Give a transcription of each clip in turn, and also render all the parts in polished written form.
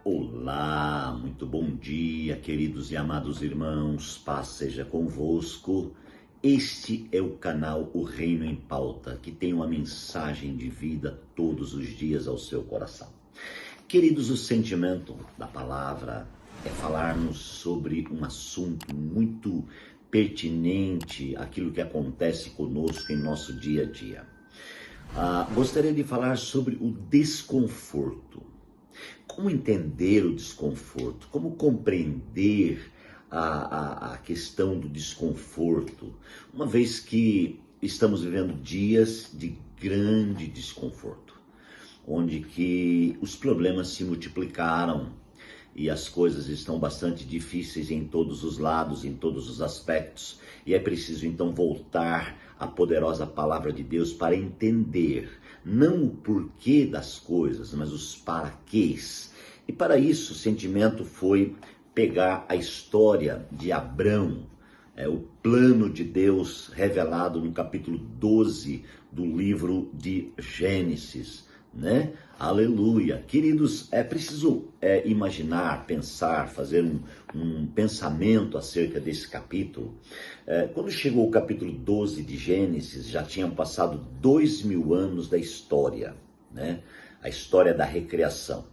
Olá, muito bom dia, queridos e amados irmãos, paz seja convosco. Este é o canal O Reino em Pauta, que tem uma mensagem de vida todos os dias ao seu coração. Queridos, o sentimento da palavra é falarmos sobre um assunto muito pertinente àquilo que acontece conosco em nosso dia a dia. Gostaria de falar sobre o desconforto. Como entender o desconforto? Como compreender a questão do desconforto? Uma vez que estamos vivendo dias de grande desconforto, onde que os problemas se multiplicaram e as coisas estão bastante difíceis em todos os lados, em todos os aspectos, e é preciso então voltar à poderosa palavra de Deus para entender não o porquê das coisas, mas os paraquês. E para isso o sentimento foi pegar a história de Abrão, o plano de Deus revelado no capítulo 12 do livro de Gênesis, né? Aleluia. Queridos, é preciso imaginar, pensar, fazer um pensamento acerca desse capítulo. Quando chegou o capítulo 12 de Gênesis, já tinham passado 2000 anos da história, né? A história da recriação.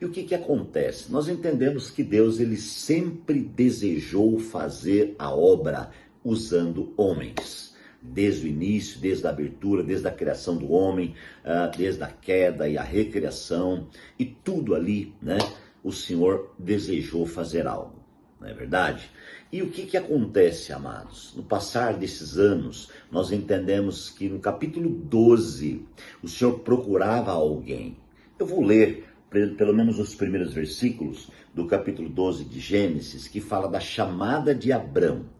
E o que acontece? Nós entendemos que Deus ele sempre desejou fazer a obra usando homens. Desde o início, desde a abertura, desde a criação do homem, desde a queda e a recriação, e tudo ali, né? O Senhor desejou fazer algo, não é verdade? E o que acontece, amados? No passar desses anos, nós entendemos que no capítulo 12, o Senhor procurava alguém. Eu vou ler pelo menos os primeiros versículos do capítulo 12 de Gênesis, que fala da chamada de Abrão.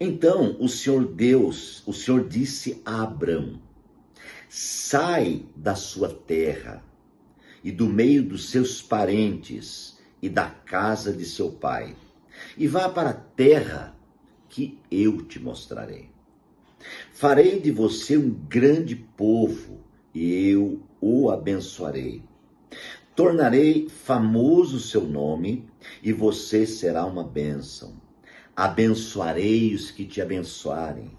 Então o Senhor disse a Abrão: sai da sua terra e do meio dos seus parentes e da casa de seu pai, e vá para a terra que eu te mostrarei. Farei de você um grande povo e eu o abençoarei. Tornarei famoso o seu nome e você será uma bênção. Abençoarei os que te abençoarem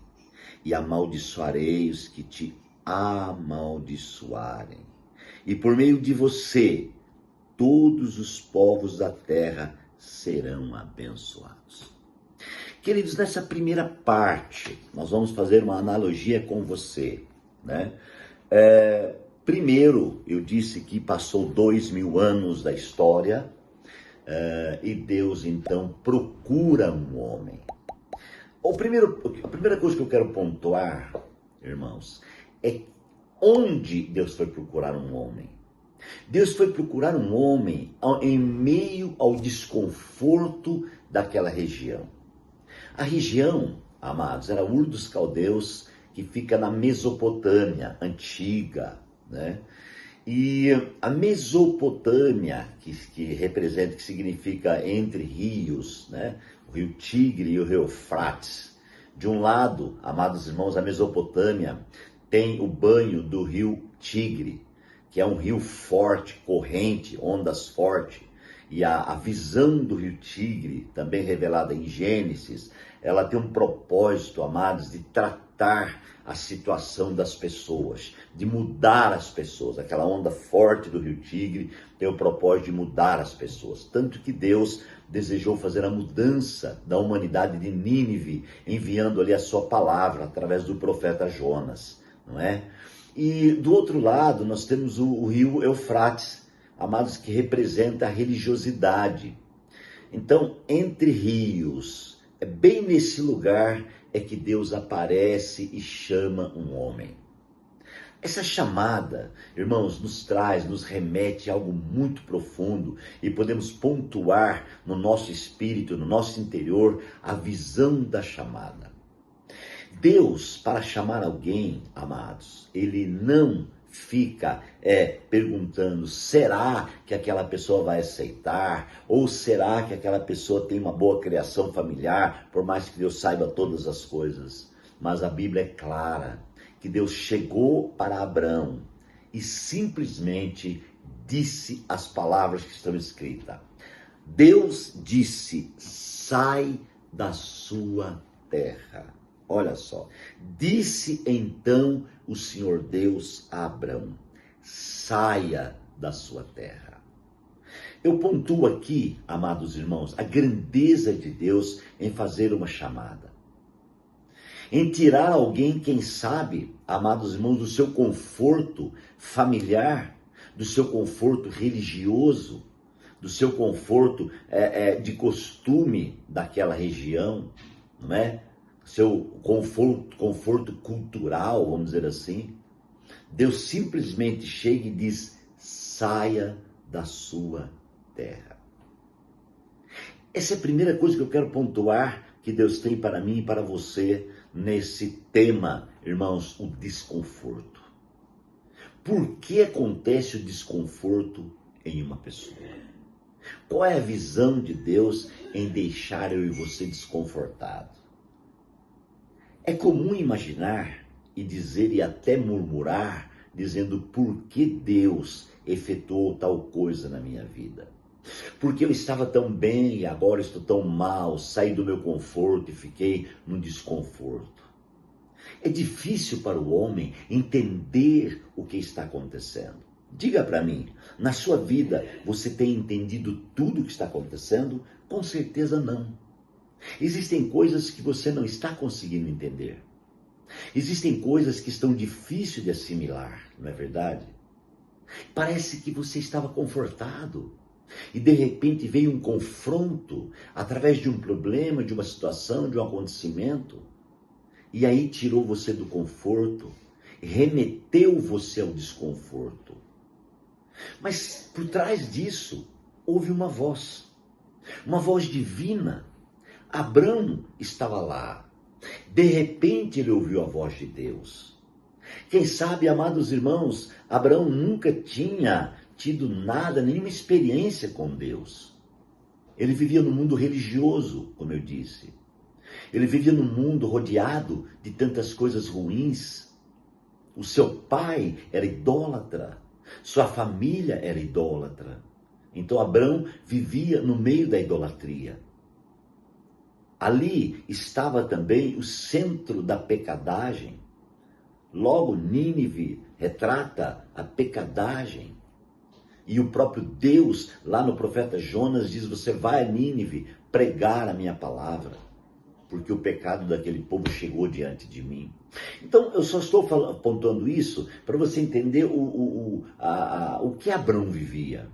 e amaldiçoarei os que te amaldiçoarem. E por meio de você, todos os povos da terra serão abençoados. Queridos, nessa primeira parte, nós vamos fazer uma analogia com você, né? Primeiro, eu disse que passou 2000 anos da história, e Deus então procura um homem. A primeira coisa que eu quero pontuar, irmãos, é onde Deus foi procurar um homem. Deus foi procurar um homem em meio ao desconforto daquela região. A região, amados, era Ur dos Caldeus, que fica na Mesopotâmia antiga, né? E a Mesopotâmia, que representa, que significa entre rios, né? O rio Tigre e o rio Eufrates. De um lado, amados irmãos, a Mesopotâmia tem o banho do rio Tigre, que é um rio forte, corrente, ondas fortes. E a visão do rio Tigre, também revelada em Gênesis, ela tem um propósito, amados, de tratar a situação das pessoas, de mudar as pessoas. Aquela onda forte do rio Tigre tem o propósito de mudar as pessoas. Tanto que Deus desejou fazer a mudança da humanidade de Nínive, enviando ali a sua palavra através do profeta Jonas, não é? E do outro lado nós temos o rio Eufrates, amados, que representa a religiosidade. Então, entre rios, é bem nesse lugar é que Deus aparece e chama um homem. Essa chamada, irmãos, nos remete a algo muito profundo e podemos pontuar no nosso espírito, no nosso interior, a visão da chamada. Deus, para chamar alguém, amados, ele não fica perguntando, será que aquela pessoa vai aceitar? Ou será que aquela pessoa tem uma boa criação familiar, por mais que Deus saiba todas as coisas? Mas a Bíblia é clara, que Deus chegou para Abrão e simplesmente disse as palavras que estão escritas. Deus disse: sai da sua terra. Olha só. Disse então o Senhor Deus a Abrão: saia da sua terra. Eu pontuo aqui, amados irmãos, a grandeza de Deus em fazer uma chamada. Em tirar alguém, quem sabe, amados irmãos, do seu conforto familiar, do seu conforto religioso, do seu conforto de costume daquela região, não é? Seu conforto cultural, vamos dizer assim. Deus simplesmente chega e diz: saia da sua terra. Essa é a primeira coisa que eu quero pontuar que Deus tem para mim e para você nesse tema, irmãos, o desconforto. Por que acontece o desconforto em uma pessoa? Qual é a visão de Deus em deixar eu e você desconfortado? É comum imaginar e dizer e até murmurar, dizendo: por que Deus efetuou tal coisa na minha vida? Porque eu estava tão bem e agora estou tão mal, saí do meu conforto e fiquei no desconforto. É difícil para o homem entender o que está acontecendo. Diga para mim, na sua vida você tem entendido tudo o que está acontecendo? Com certeza não. Existem coisas que você não está conseguindo entender. Existem coisas que estão difíceis de assimilar, não é verdade? Parece que você estava confortado e de repente veio um confronto através de um problema, de uma situação, de um acontecimento, e aí tirou você do conforto, remeteu você ao desconforto. Mas por trás disso houve uma voz divina. Abrão estava lá. De repente ele ouviu a voz de Deus. Quem sabe, amados irmãos, Abraão nunca tinha tido nada, nenhuma experiência com Deus. Ele vivia no mundo religioso, como eu disse. Ele vivia num mundo rodeado de tantas coisas ruins. O seu pai era idólatra, sua família era idólatra. Então Abrão vivia no meio da idolatria. Ali estava também o centro da pecadagem. Logo, Nínive retrata a pecadagem. E o próprio Deus, lá no profeta Jonas, diz: você vai a Nínive pregar a minha palavra, porque o pecado daquele povo chegou diante de mim. Então, eu só estou apontando isso para você entender o que Abrão vivia.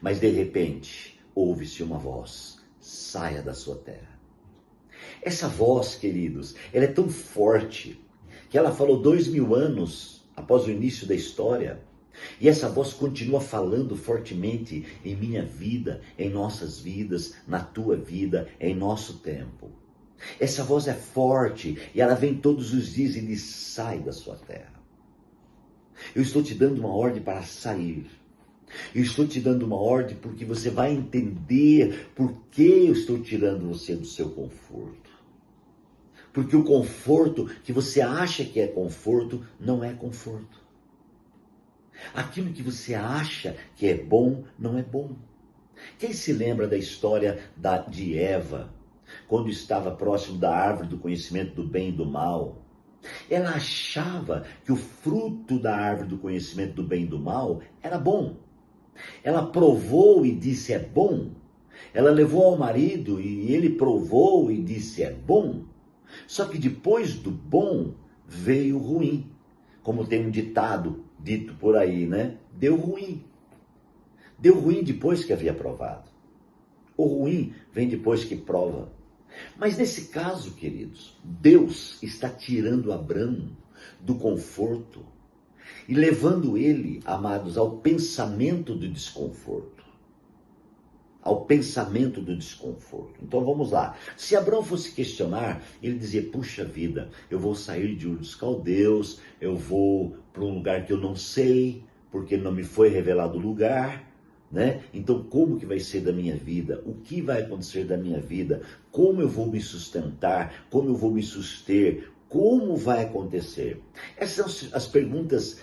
Mas, de repente, ouve-se uma voz: saia da sua terra. Essa voz, queridos, ela é tão forte que ela falou 2000 anos após o início da história. E essa voz continua falando fortemente em minha vida, em nossas vidas, na tua vida, em nosso tempo. Essa voz é forte e ela vem todos os dias e diz: sai da sua terra. Eu estou te dando uma ordem para sair. Eu estou te dando uma ordem porque você vai entender por que eu estou tirando você do seu conforto. Porque o conforto que você acha que é conforto, não é conforto. Aquilo que você acha que é bom, não é bom. Quem se lembra da história de Eva, quando estava próximo da árvore do conhecimento do bem e do mal? Ela achava que o fruto da árvore do conhecimento do bem e do mal era bom. Ela provou e disse: é bom. Ela levou ao marido e ele provou e disse: é bom. Só que depois do bom veio o ruim. Como tem um ditado dito por aí, né? Deu ruim. Deu ruim depois que havia provado. O ruim vem depois que prova. Mas nesse caso, queridos, Deus está tirando Abrão do conforto e levando ele, amados, ao pensamento do desconforto. Ao pensamento do desconforto. Então vamos lá. Se Abrão fosse questionar, ele dizia: puxa vida, eu vou sair de Ur dos Caldeus, eu vou para um lugar que eu não sei, porque não me foi revelado o lugar, né? Então como que vai ser da minha vida? O que vai acontecer da minha vida? Como eu vou me sustentar? Como eu vou me suster? Como vai acontecer? Essas são as perguntas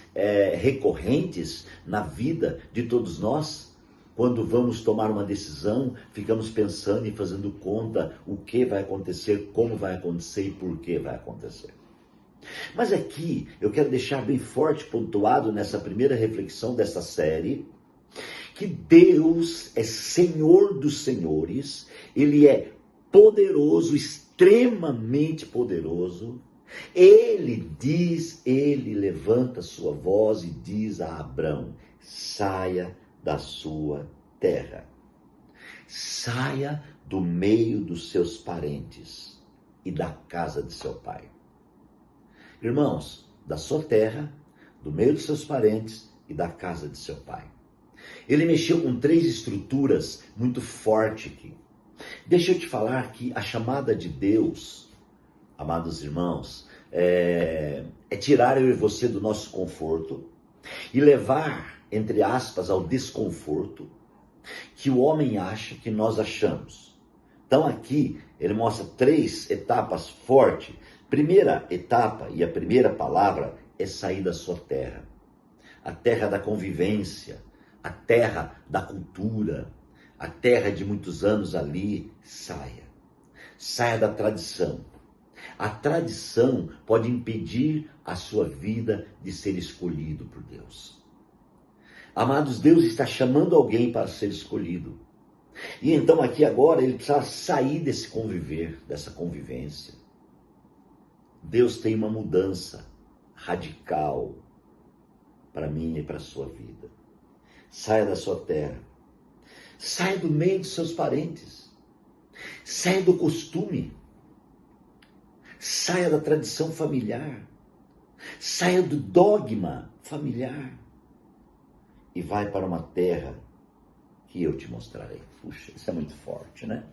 recorrentes na vida de todos nós. Quando vamos tomar uma decisão, ficamos pensando e fazendo conta o que vai acontecer, como vai acontecer e por que vai acontecer. Mas aqui eu quero deixar bem forte, pontuado nessa primeira reflexão dessa série, que Deus é Senhor dos senhores, Ele é poderoso, extremamente poderoso. Ele levanta sua voz e diz a Abrão: saia da sua terra, saia do meio dos seus parentes e da casa de seu pai. Irmãos, da sua terra, do meio dos seus parentes e da casa de seu pai. Ele mexeu com 3 estruturas muito fortes aqui. Deixa eu te falar que a chamada de Deus, amados irmãos, é tirar eu e você do nosso conforto e levar, entre aspas, ao desconforto que o homem acha que nós achamos. Então aqui ele mostra 3 etapas fortes. Primeira etapa e a primeira palavra é sair da sua terra. A terra da convivência, a terra da cultura, a terra de muitos anos ali. Saia da tradição. A tradição pode impedir a sua vida de ser escolhido por Deus. Amados, Deus está chamando alguém para ser escolhido. E então aqui agora ele precisa sair desse conviver, dessa convivência. Deus tem uma mudança radical para mim e para a sua vida. Saia da sua terra. Saia do meio dos seus parentes. Saia do costume. Saia da tradição familiar. Saia do dogma familiar. E vai para uma terra que eu te mostrarei. Puxa, isso é muito forte, né?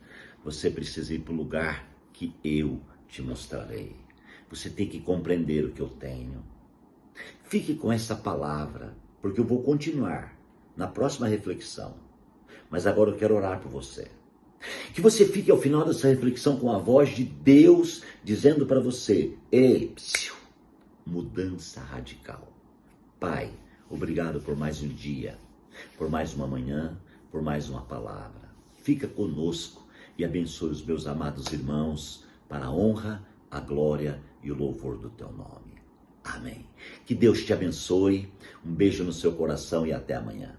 Você precisa ir para o lugar que eu te mostrarei. Você tem que compreender o que eu tenho. Fique com essa palavra, porque eu vou continuar na próxima reflexão. Mas agora eu quero orar por você. Que você fique ao final dessa reflexão com a voz de Deus dizendo para você: ei, mudança radical. Pai, obrigado por mais um dia, por mais uma manhã, por mais uma palavra. Fica conosco e abençoe os meus amados irmãos para a honra, a glória e o louvor do teu nome. Amém. Que Deus te abençoe. Um beijo no seu coração e até amanhã.